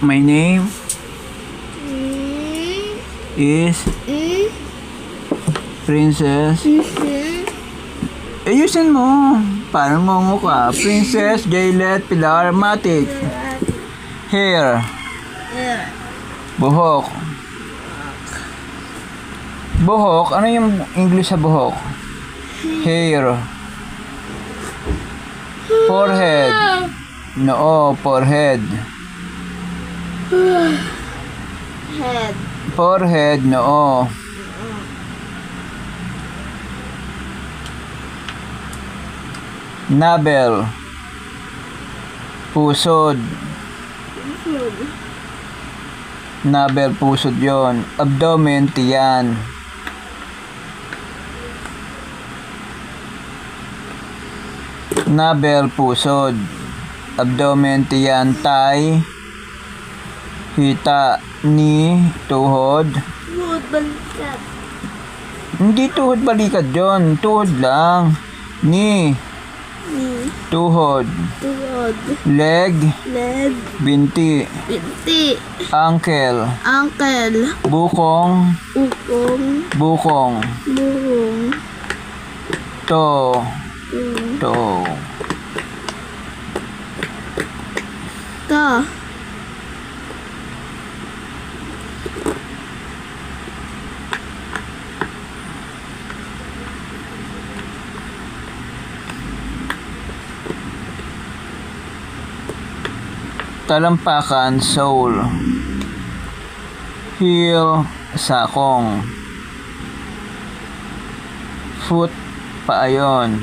My name is Princess. Ayusin mo. Parang mongo ka. Princess Jaylet Pilar Matic. Hair. Buhok. Buhok. Ano yung English sa buhok? Hair. Forehead. No, forehead. Head. Forehead, no. Nabel. Pusod. Nabel, pusod yon. Abdomen, tiyan. Nabel, pusod. Abdomen, tiyan, thigh. Hita, knee, tuhod. Tuhod balikat. Hindi tuhod balikat yon. Tuhod lang. Knee. Tuhod. Tuhod. Leg. Leg. Binti. Binti. Ankle. Ankle. Bukong. Ukong. Bukong. Buhong. Toe. Toe. Ta. Talampakan, sole. Heel, sakong. Foot, paayon.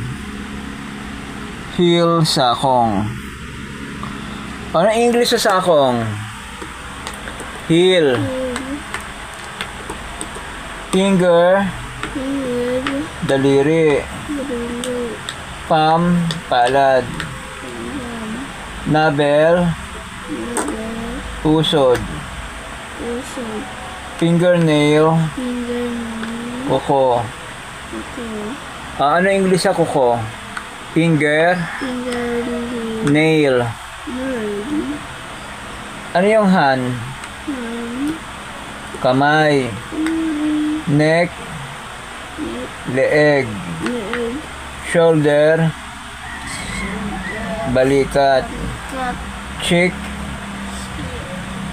Heel, sakong. Ano English sa sakong? Heel. Finger, Head. daliri. Palm, palad. Nabel, pusod. Pusod. Fingernail, Fingernail. kuko. Okay. Ano English sa kuko? Finger, Fingernail. nail. Nerd. Ano yung hand? Kamay. Neck, leeg. Leg. Shoulder, balikat. Cut. Cheek,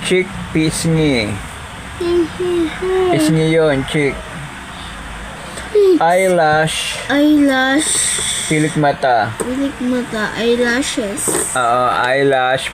cheek, pisngi. Pisngi yun, cheek. Eyelash, Eyelash. pilik mata. Pilik mata. Eyelashes. Eyelash.